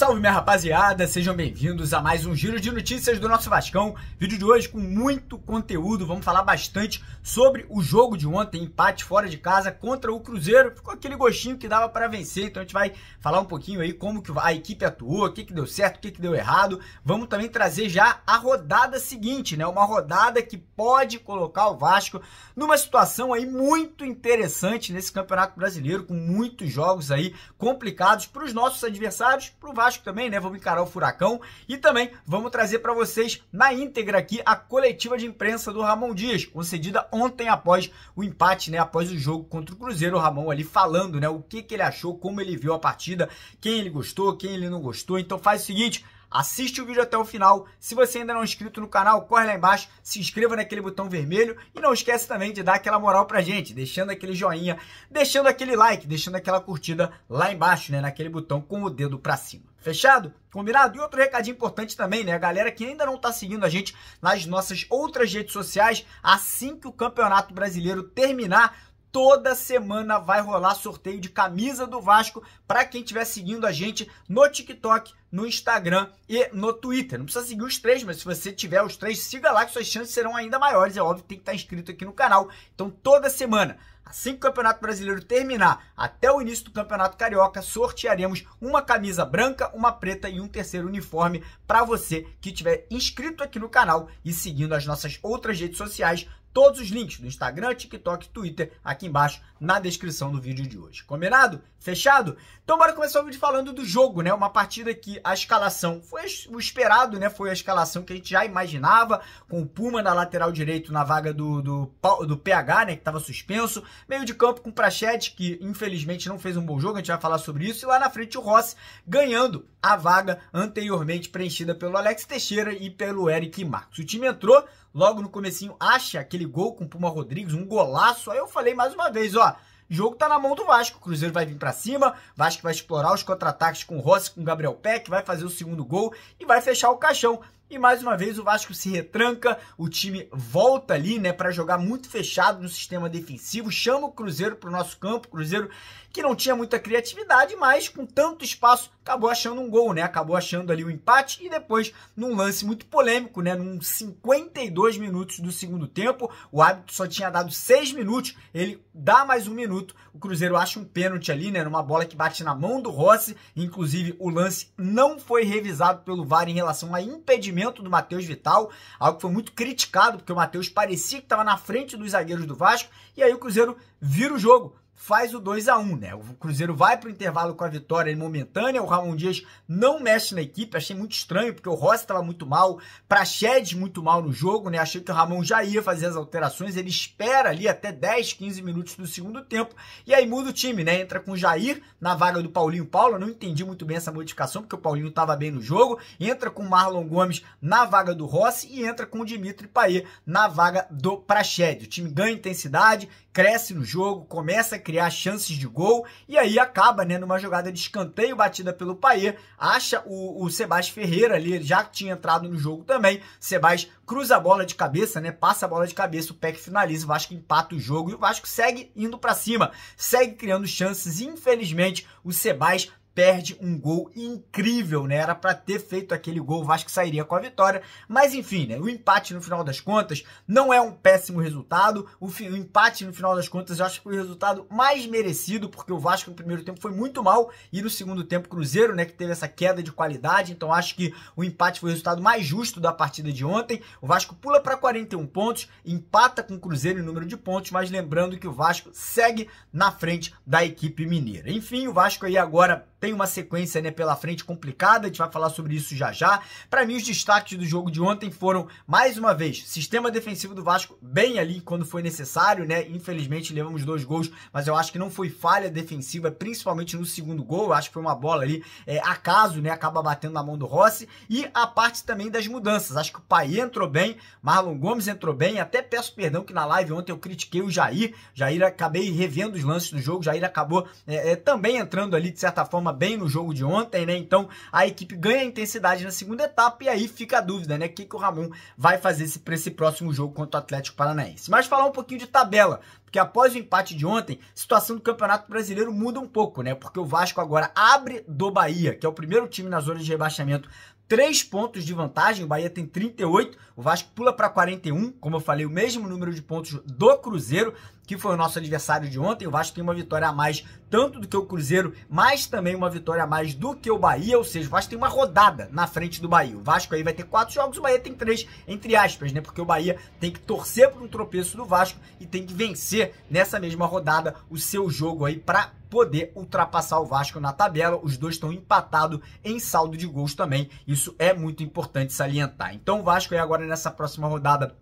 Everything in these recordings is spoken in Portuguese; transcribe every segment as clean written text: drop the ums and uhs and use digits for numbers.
salve minha rapaziada, sejam bem-vindos a mais um giro de notícias do nosso Vascão. Vídeo de hoje com muito conteúdo, vamos falar bastante sobre o jogo de ontem, empate fora de casa contra o Cruzeiro. Ficou aquele gostinho que dava para vencer, então a gente vai falar um pouquinho aí como que a equipe atuou, o que deu certo, o que deu errado. Vamos também trazer já a rodada seguinte, né? Uma rodada que pode colocar o Vasco numa situação aí muito interessante nesse Campeonato Brasileiro, com muitos jogos aí complicados para os nossos adversários, para o Vasco também, né? Vamos encarar o Furacão e também vamos trazer para vocês na íntegra aqui a coletiva de imprensa do Ramon Dias, concedida ontem após o empate, né? Após o jogo contra o Cruzeiro, o Ramon ali falando, né? O que ele achou, como ele viu a partida, quem ele gostou, quem ele não gostou. Então faz o seguinte, assiste o vídeo até o final. Se você ainda não é inscrito no canal, corre lá embaixo, se inscreva naquele botão vermelho e não esquece também de dar aquela moral pra gente, deixando aquele joinha, deixando aquele like, deixando aquela curtida lá embaixo, né, naquele botão com o dedo pra cima. Fechado? Combinado? E outro recadinho importante também, né, a galera que ainda não tá seguindo a gente nas nossas outras redes sociais, assim que o Campeonato Brasileiro terminar, toda semana vai rolar sorteio de camisa do Vasco para quem estiver seguindo a gente no TikTok, no Instagram e no Twitter. Não precisa seguir os três, mas se você tiver os três, siga lá que suas chances serão ainda maiores. É óbvio que tem que estar inscrito aqui no canal. Então toda semana, assim que o Campeonato Brasileiro terminar, até o início do Campeonato Carioca, sortearemos uma camisa branca, uma preta e um terceiro uniforme para você que estiver inscrito aqui no canal e seguindo as nossas outras redes sociais. Todos os links do Instagram, TikTok, Twitter, aqui embaixo na descrição do vídeo de hoje. Combinado? Fechado? Então bora começar o vídeo falando do jogo, né? Uma partida que a escalação foi o esperado, né? Foi a escalação que a gente já imaginava, com o Puma na lateral direito na vaga do PH, né? Que estava suspenso. Meio de campo com o Praxedes, que infelizmente não fez um bom jogo, a gente vai falar sobre isso. E lá na frente o Rossi ganhando a vaga anteriormente preenchida pelo Alex Teixeira e pelo Eric Marcos. O time entrou logo no comecinho, acha aquele gol com o Puma Rodrigues, um golaço. Aí eu falei mais uma vez, ó, o jogo tá na mão do Vasco, o Cruzeiro vai vir pra cima, o Vasco vai explorar os contra-ataques com o Rossi, com o Gabriel Peck, vai fazer o segundo gol e vai fechar o caixão. E mais uma vez o Vasco se retranca, o time volta ali, né, para jogar muito fechado no sistema defensivo, chama o Cruzeiro pro nosso campo, Cruzeiro que não tinha muita criatividade, mas com tanto espaço acabou achando um gol, né, acabou achando ali o empate e depois num lance muito polêmico, né, num 52 minutos do segundo tempo, o árbitro só tinha dado 6 minutos, ele dá mais um minuto, o Cruzeiro acha um pênalti ali, né, numa bola que bate na mão do Rossi, inclusive o lance não foi revisado pelo VAR em relação a impedimento do Matheus Vital, algo que foi muito criticado, porque o Matheus parecia que estava na frente dos zagueiros do Vasco, e aí o Cruzeiro vira o jogo, faz o 2-1, né? O Cruzeiro vai para o intervalo com a vitória momentânea, o Ramon Dias não mexe na equipe, achei muito estranho, porque o Rossi estava muito mal, Praxedes muito mal no jogo, né? Achei que o Ramon já ia fazer as alterações, ele espera ali até 10, 15 minutos do segundo tempo, e aí muda o time, né? Entra com o Jair na vaga do Paulinho Paulo, eu não entendi muito bem essa modificação, porque o Paulinho estava bem no jogo, entra com o Marlon Gomes na vaga do Rossi e entra com o Dimitri Payet na vaga do Praxedes. O time ganha intensidade, cresce no jogo, começa a criar chances de gol e aí acaba, né, numa jogada de escanteio batida pelo Payet, acha o Sebastião Ferreira ali, ele já tinha entrado no jogo também, Sebastião cruza a bola de cabeça, né, passa a bola de cabeça, o Peck finaliza, o Vasco empata o jogo e o Vasco segue indo pra cima, segue criando chances, infelizmente o Sebastião perde um gol incrível, né? Era para ter feito aquele gol, o Vasco sairia com a vitória, mas enfim, né? O empate no final das contas não é um péssimo resultado, o empate no final das contas eu acho que foi o resultado mais merecido, porque o Vasco no primeiro tempo foi muito mal e no segundo tempo o Cruzeiro, né, que teve essa queda de qualidade, então acho que o empate foi o resultado mais justo da partida de ontem. O Vasco pula para 41 pontos, empata com o Cruzeiro em número de pontos, mas lembrando que o Vasco segue na frente da equipe mineira. Enfim, o Vasco aí agora tem uma sequência, né, pela frente complicada, a gente vai falar sobre isso já já. Para mim, os destaques do jogo de ontem foram, mais uma vez, sistema defensivo do Vasco bem ali quando foi necessário, né? Infelizmente, levamos 2 gols, mas eu acho que não foi falha defensiva, principalmente no segundo gol. Eu acho que foi uma bola ali, acaso, né? Acaba batendo na mão do Rossi. E a parte também das mudanças. Acho que o Payet entrou bem, Marlon Gomes entrou bem. Até peço perdão que na live ontem eu critiquei o Jair. Jair, acabei revendo os lances do jogo. Jair acabou também entrando ali, de certa forma, chama bem no jogo de ontem, né? Então a equipe ganha intensidade na segunda etapa e aí fica a dúvida, né? O que o Ramon vai fazer para esse próximo jogo contra o Atlético Paranaense. Mas falar um pouquinho de tabela, porque após o empate de ontem, a situação do Campeonato Brasileiro muda um pouco, né? Porque o Vasco agora abre do Bahia, que é o primeiro time na zona de rebaixamento, 3 pontos de vantagem, o Bahia tem 38, o Vasco pula para 41, como eu falei, o mesmo número de pontos do Cruzeiro, que foi o nosso adversário de ontem. O Vasco tem uma vitória a mais tanto do que o Cruzeiro, mas também uma vitória a mais do que o Bahia, ou seja, o Vasco tem uma rodada na frente do Bahia. O Vasco aí vai ter 4 jogos, o Bahia tem 3, entre aspas, né? Porque o Bahia tem que torcer para um tropeço do Vasco e tem que vencer nessa mesma rodada o seu jogo aí para poder ultrapassar o Vasco na tabela. Os dois estão empatados em saldo de gols também. Isso é muito importante salientar. Então o Vasco aí agora nessa próxima rodada,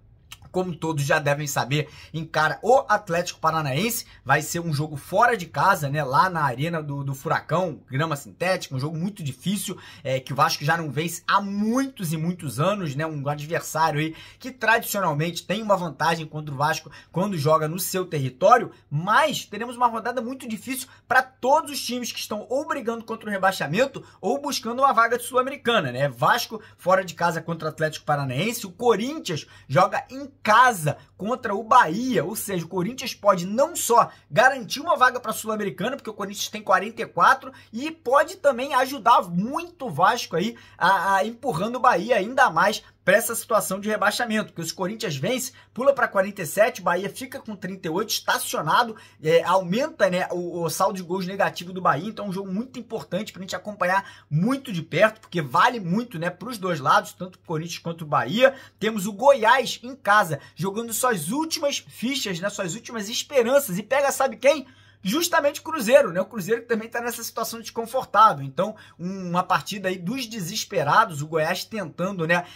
como todos já devem saber, encara o Atlético Paranaense. Vai ser um jogo fora de casa, né? Lá na Arena do Furacão, grama sintética, um jogo muito difícil, que o Vasco já não vence há muitos e muitos anos, né? Um adversário aí que tradicionalmente tem uma vantagem contra o Vasco quando joga no seu território, mas teremos uma rodada muito difícil para todos os times que estão ou brigando contra o rebaixamento ou buscando uma vaga de Sul-Americana, né? Vasco fora de casa contra o Atlético Paranaense, o Corinthians joga em casa contra o Bahia, ou seja, o Corinthians pode não só garantir uma vaga para a Sul-Americana, porque o Corinthians tem 44, e pode também ajudar muito o Vasco aí a empurrando o Bahia ainda mais para essa situação de rebaixamento, porque os Corinthians vence, pula para 47, Bahia fica com 38, estacionado, aumenta, né, o saldo de gols negativo do Bahia. Então é um jogo muito importante para a gente acompanhar muito de perto, porque vale muito, né, para os dois lados, tanto o Corinthians quanto o Bahia. Temos o Goiás em casa, jogando suas últimas fichas, né, suas últimas esperanças, e pega, sabe quem? Justamente o Cruzeiro, né? O Cruzeiro que também está nessa situação desconfortável. Então, uma partida aí dos desesperados, o Goiás tentando, né,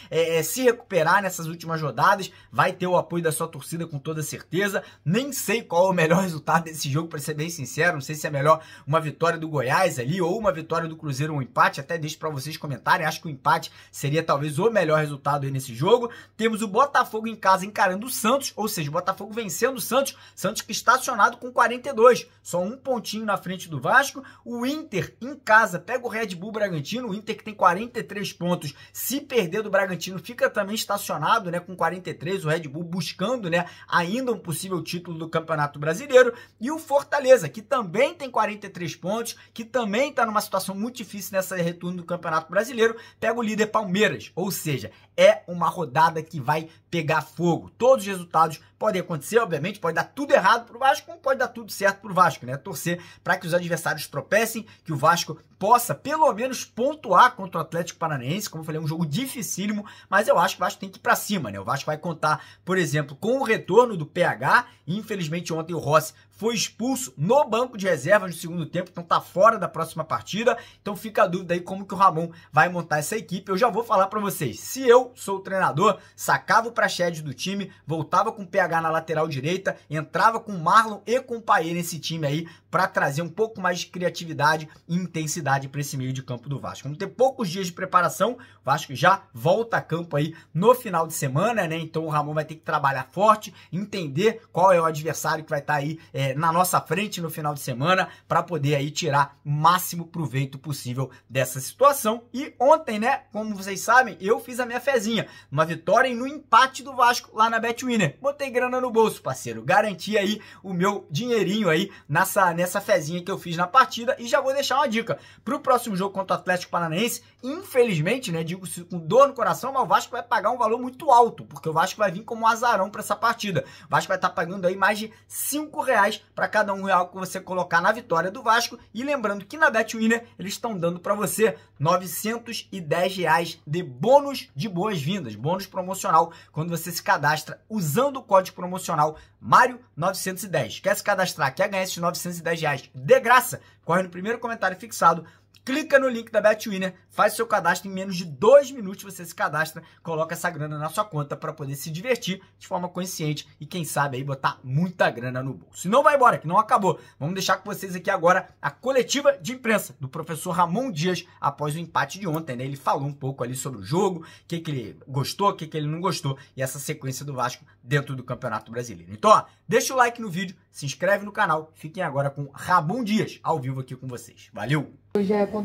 se recuperar nessas últimas rodadas. Vai ter o apoio da sua torcida com toda certeza. Nem sei qual é o melhor resultado desse jogo, para ser bem sincero. Não sei se é melhor uma vitória do Goiás ali ou uma vitória do Cruzeiro, um empate. Até deixo para vocês comentarem. Acho que o empate seria talvez o melhor resultado aí nesse jogo. Temos o Botafogo em casa encarando o Santos, ou seja, o Botafogo vencendo o Santos. Santos que está acionado com 42. Só um pontinho na frente do Vasco. O Inter em casa pega o Red Bull Bragantino. O Inter que tem 43 pontos. Se perder do Bragantino, fica também estacionado, né, com 43. O Red Bull buscando, né, ainda um possível título do Campeonato Brasileiro. E o Fortaleza, que também tem 43 pontos, que também está numa situação muito difícil nessa retorno do Campeonato Brasileiro, pega o líder Palmeiras. Ou seja, é uma rodada que vai pegar fogo. Todos os resultados podem acontecer, obviamente, pode dar tudo errado pro Vasco, como pode dar tudo certo pro Vasco, né? Torcer para que os adversários tropecem, que o Vasco possa pelo menos pontuar contra o Atlético Paranaense. Como eu falei, é um jogo dificílimo, mas eu acho que o Vasco tem que ir para cima, né? O Vasco vai contar, por exemplo, com o retorno do PH. Infelizmente ontem o Rossi foi expulso no banco de reservas no segundo tempo, então tá fora da próxima partida. Então fica a dúvida aí como que o Ramon vai montar essa equipe. Eu já vou falar para vocês, se eu sou o treinador, sacava o Praxedes do time, voltava com o PH na lateral direita, entrava com o Marlon e com o Paê nesse time aí, para trazer um pouco mais de criatividade e intensidade para esse meio de campo do Vasco. Vamos ter poucos dias de preparação, o Vasco já volta a campo aí no final de semana, né? Então o Ramon vai ter que trabalhar forte, entender qual é o adversário que vai estar aí na nossa frente no final de semana, para poder aí tirar o máximo proveito possível dessa situação. E ontem, né, como vocês sabem, eu fiz a minha fezinha, uma vitória e no empate do Vasco lá na Betwinner. Botei grana no bolso, parceiro, garanti aí o meu dinheirinho aí nessa fezinha que eu fiz na partida. E já vou deixar uma dica pro próximo jogo contra o Atlético Paranaense. Infelizmente, né, digo com dor no coração, mas o Vasco vai pagar um valor muito alto, porque o Vasco vai vir como um azarão para essa partida. O Vasco vai estar pagando aí mais de R$5 para cada R$1 que você colocar na vitória do Vasco. E lembrando que na Betwinner eles estão dando para você R$910 de bônus de boas-vindas, bônus promocional, quando você se cadastra usando o código promocional Mário910. Quer se cadastrar, quer ganhar esses R$910 de graça? Corre no primeiro comentário fixado, clica no link da Betwinner, faz seu cadastro em menos de 2 minutos, você se cadastra, coloca essa grana na sua conta para poder se divertir de forma consciente e quem sabe aí botar muita grana no bolso. E não vai embora, que não acabou. Vamos deixar com vocês aqui agora a coletiva de imprensa do professor Ramon Dias após o empate de ontem, né? Ele falou um pouco ali sobre o jogo, o que ele gostou, o que ele não gostou e essa sequência do Vasco dentro do Campeonato Brasileiro. Então, ó, deixa o like no vídeo, se inscreve no canal, fiquem agora com Ramon Dias ao vivo aqui com vocês. Valeu!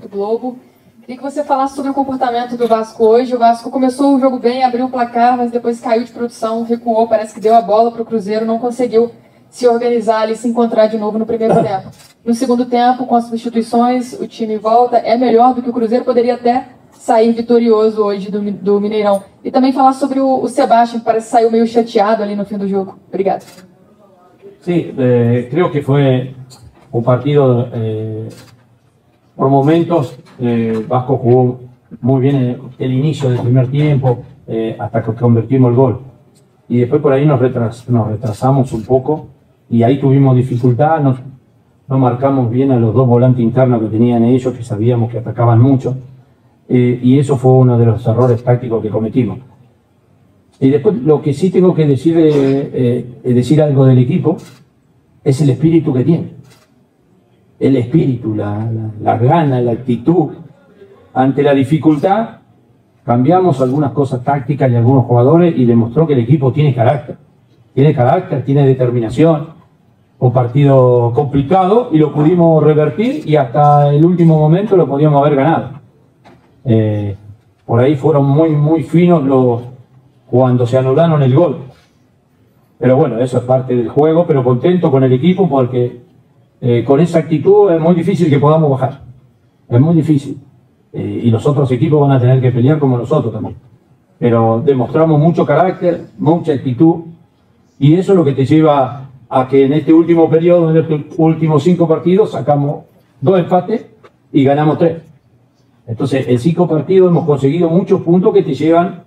Globo. Queria que você falasse sobre o comportamento do Vasco hoje. O Vasco começou o jogo bem, abriu o placar, mas depois caiu de produção, recuou, parece que deu a bola para o Cruzeiro, não conseguiu se organizar e se encontrar de novo no primeiro tempo. No segundo tempo, com as substituições, o time volta, é melhor do que o Cruzeiro, poderia até sair vitorioso hoje do Mineirão. E também falar sobre o Sebastião, que parece que saiu meio chateado ali no fim do jogo. Obrigado. Sí, creo que fue un partido, por momentos, Vasco jugó muy bien el inicio del primer tiempo, hasta que convertimos el gol. Y después por ahí nos retrasamos un poco y ahí tuvimos dificultad, no marcamos bien a los dos volantes internos que tenían ellos, que sabíamos que atacaban mucho, y eso fue uno de los errores tácticos que cometimos. Y después lo que sí tengo que decir, decir algo del equipo, es el espíritu que tiene. El espíritu, la gana, la actitud. Ante la dificultad, cambiamos algunas cosas tácticas y algunos jugadores y demostró que el equipo tiene carácter. Tiene carácter, tiene determinación. Un partido complicado y lo pudimos revertir y hasta el último momento lo podíamos haber ganado. Por ahí fueron muy finos cuando se anularon el gol. Pero bueno, eso es parte del juego, pero contento con el equipo porque con esa actitud es muy difícil que podamos bajar. Es muy difícil. Y los otros equipos van a tener que pelear como nosotros también. Pero demostramos mucho carácter, mucha actitud, y eso es lo que te lleva a que en este último periodo, en estos últimos 5 partidos, sacamos 2 empates y ganamos 3. Entonces, en 5 partidos hemos conseguido muchos puntos que te llevan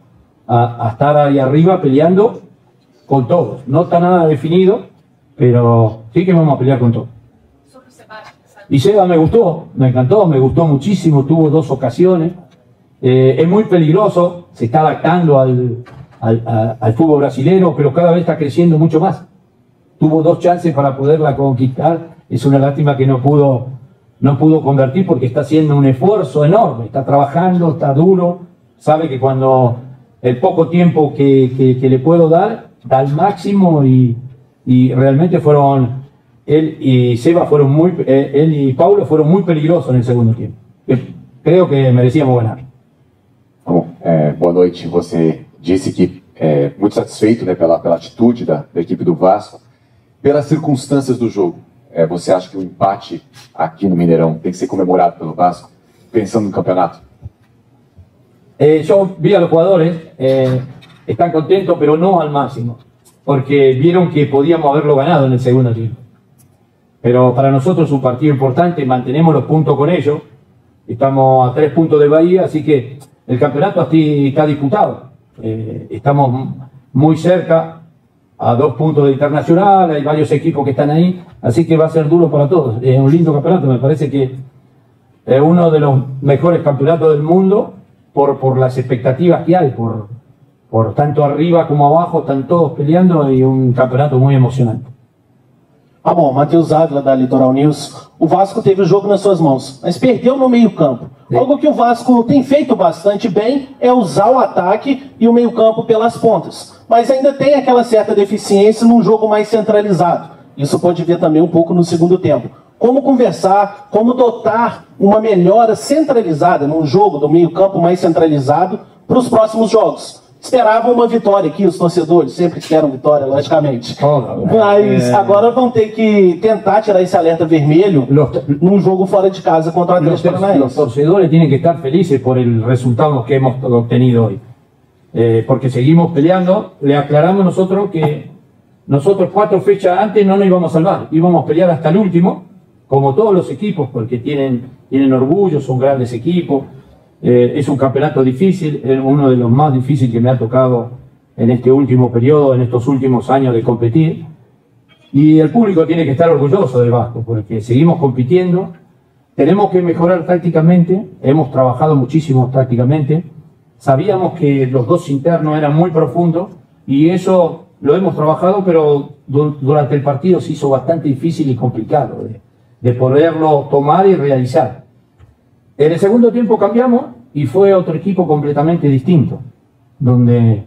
a estar ahí arriba peleando con todos. No está nada definido, pero sí que vamos a pelear con todos. Y Seba me gustó, me encantó, me gustó muchísimo, tuvo 2 ocasiones. Es muy peligroso, se está adaptando al fútbol brasileño, pero cada vez está creciendo mucho más. Tuvo 2 chances para poderla conquistar, es una lástima que no pudo convertir porque está haciendo un esfuerzo enorme, está trabajando, está duro, sabe que cuando el poco tiempo que le puedo dar, da el máximo y realmente fueron... Él y Seba él y Paulo fueron muy peligrosos en el segundo tiempo. Creo que merecíamos ganar. Bom, boa noite. Você disse que é muito satisfeito, né, pela atitude da equipe do Vasco, pelas circunstâncias do jogo. Você acha que o empate aqui no Mineirão tem que ser comemorado pelo Vasco, pensando no campeonato? Yo vi a los jugadores, están contentos, pero no al máximo, porque vieron que podíamos haberlo ganado en el segundo tiempo. Pero para nosotros es un partido importante, mantenemos los puntos con ellos, estamos a 3 puntos de Bahía, así que el campeonato así está disputado. Estamos muy cerca, a 2 puntos de Internacional, hay varios equipos que están ahí, así que va a ser duro para todos. Es un lindo campeonato, me parece que es uno de los mejores campeonatos del mundo por las expectativas que hay, por tanto arriba como abajo, están todos peleando y un campeonato muy emocionante. Ah, bom, Matheus Ávila, da Litoral News. O Vasco teve o jogo nas suas mãos, mas perdeu no meio-campo. Algo que o Vasco tem feito bastante bem é usar o ataque e o meio-campo pelas pontas. Mas ainda tem aquela certa deficiência num jogo mais centralizado. Isso pode ver também um pouco no segundo tempo. Como conversar, como dotar uma melhora centralizada num jogo do meio-campo mais centralizado para os próximos jogos. Esperavam uma vitória aqui, os torcedores sempre querem vitória, logicamente. Mas agora vão ter que tentar tirar esse alerta vermelho num jogo fora de casa contra o Atlético Paranaense. Los torcedores tienen que estar felices por el resultado que hemos obtenido hoy. Porque seguimos peleando, le aclaramos nosotros que nosotros 4 fechas antes no nos íbamos a salvar, íbamos a pelear hasta el último, como todos los equipos, porque tienen orgullo, son grandes equipos. Es un campeonato difícil, es uno de los más difíciles que me ha tocado en este último periodo, en estos últimos años de competir. Y el público tiene que estar orgulloso del Vasco, porque seguimos compitiendo. Tenemos que mejorar tácticamente, hemos trabajado muchísimo tácticamente. Sabíamos que los 2 internos eran muy profundos y eso lo hemos trabajado, pero durante el partido se hizo bastante difícil y complicado de poderlo tomar y realizar. En el segundo tiempo cambiamos y fue otro equipo completamente distinto, donde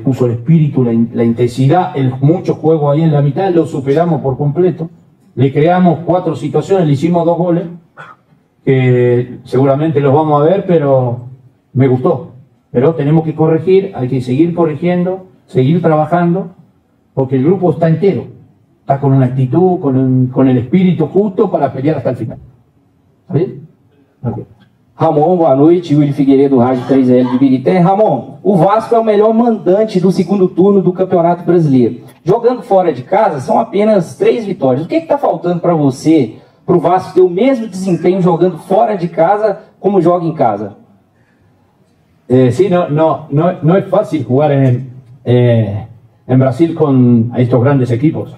puso el espíritu, la intensidad, mucho juego ahí en la mitad, lo superamos por completo, le creamos 4 situaciones, le hicimos 2 goles que seguramente los vamos a ver, pero me gustó. Pero tenemos que corregir, hay que seguir corrigiendo, seguir trabajando, porque el grupo está entero, está con una actitud, con el espírito justo para pelear hasta el final. ¿Está bien? Okay. Ramon, boa noite. Willi Figueiredo, Rádio 3L de Birité. Ramon, o Vasco é o melhor mandante do segundo turno do Campeonato Brasileiro. Jogando fora de casa, são apenas 3 vitórias. O que está faltando para você, para o Vasco ter o mesmo desempenho jogando fora de casa como joga em casa? Sí, no es fácil jugar en Brasil con estos grandes equipos.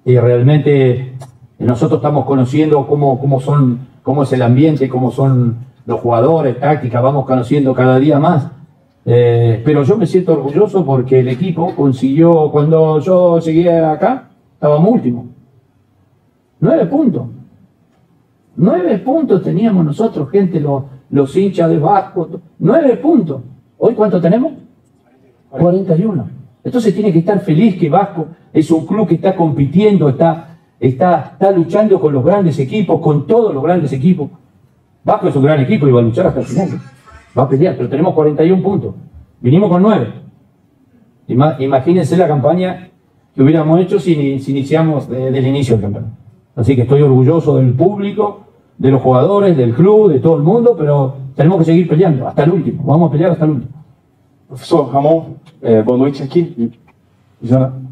Y realmente nosotros estamos conociendo cómo es el ambiente, cómo son los jugadores, táctica, vamos conociendo cada día más. Pero yo me siento orgulloso porque el equipo consiguió, cuando yo llegué acá, estábamos último. 9 puntos. 9 puntos teníamos nosotros, gente, los hinchas de Vasco. 9 puntos. ¿Hoy cuánto tenemos? 41. Entonces tiene que estar feliz que Vasco es un club que está compitiendo, está luchando con los grandes equipos, con todos los grandes equipos. Vasco es un gran equipo y va a luchar hasta el final. Va a pelear, pero tenemos 41 puntos. Vinimos con 9. Imagínense la campaña que hubiéramos hecho si iniciamos desde el inicio del campeonato. Así que estoy orgulloso del público, de los jugadores, del club, de todo el mundo, pero tenemos que seguir peleando hasta el último. Vamos a pelear hasta el último. Professor Ramon, boa noite aqui.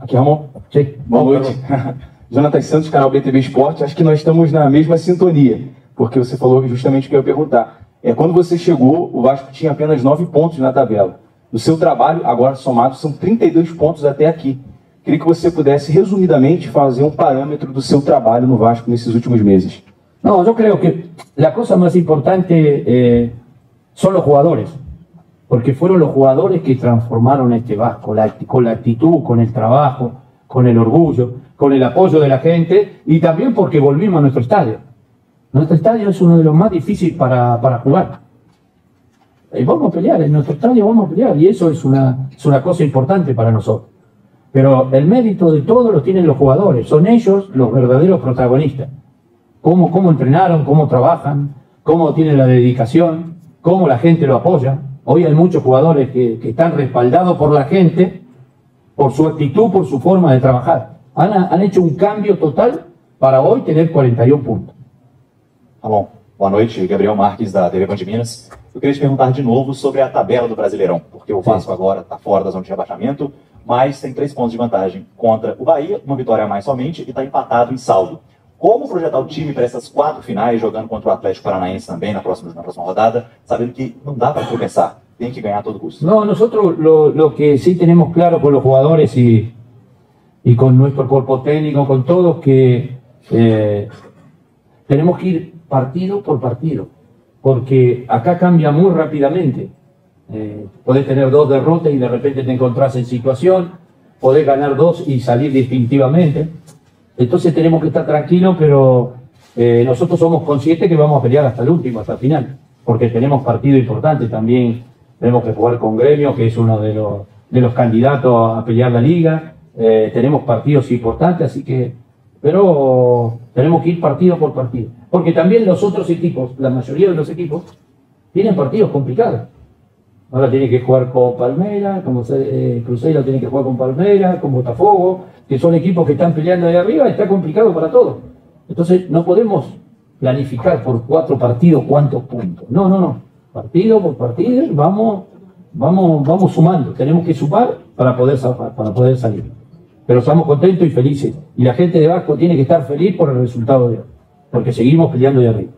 Aqui, Ramon. Sí. Boa noite. Jonatas Santos, canal BTV Esporte. Acho que nós estamos na mesma sintonia, porque você falou justamente o que eu ia perguntar. Quando você chegou, o Vasco tinha apenas 9 pontos na tabela. No seu trabalho, agora somado, são 32 pontos até aqui. Queria que você pudesse, resumidamente, fazer um parâmetro do seu trabalho no Vasco nesses últimos meses. No, yo creo que la cosa más importante son los jugadores, porque fueron los jugadores que transformaron este Vasco, con la actitud, con el trabajo, con el orgullo, con el apoyo de la gente, y también porque volvimos a nuestro estadio. Nuestro estadio es uno de los más difíciles para jugar. Vamos a pelear, en nuestro estadio vamos a pelear, y eso es una cosa importante para nosotros. Pero el mérito de todo lo tienen los jugadores, son ellos los verdaderos protagonistas. Cómo entrenaron, cómo trabajan, cómo tienen la dedicación, cómo la gente lo apoya. Hoy hay muchos jugadores que están respaldados por la gente, por su actitud, por su forma de trabajar. Han hecho un cambio total para hoy tener 41 puntos. Ramon, boa noite. Gabriel Marques, da TV Band de Minas. Eu queria te perguntar de novo sobre a tabela do Brasileirão, porque o Vasco agora está fora da zona de rebaixamento, mas tem 3 pontos de vantagem contra o Bahia, uma vitória a mais somente, e está empatado em saldo. Como projetar o time para essas 4 finais, jogando contra o Atlético Paranaense também na próxima rodada, sabendo que não dá para começar, tem que ganhar a todo custo? No, nosotros lo que sí tenemos claro con los jugadores y con nuestro cuerpo técnico, con todos, que tenemos que ir partido por partido, porque acá cambia muy rápidamente. Podés tener 2 derrotas y de repente te encontrás en situación, podés ganar 2 y salir definitivamente. Entonces tenemos que estar tranquilos, pero nosotros somos conscientes que vamos a pelear hasta el último, hasta el final, porque tenemos partido importante también. Tenemos que jugar con Gremio, que es uno de los candidatos a pelear la liga. Tenemos partidos importantes, así que... Pero tenemos que ir partido por partido. Porque también los otros equipos, la mayoría de los equipos, tienen partidos complicados. Ahora tiene que jugar con Palmeiras, como Cruzeiro tiene que jugar con Palmeiras, con Botafogo, que son equipos que están peleando ahí arriba, está complicado para todos. Entonces no podemos planificar por 4 partidos cuántos puntos. No. Partido por partido, vamos sumando. Tenemos que sumar para poder salir. Pero estamos contentos y felices. Y la gente de Vasco tiene que estar feliz por el resultado de hoy, porque seguimos peleando de arriba.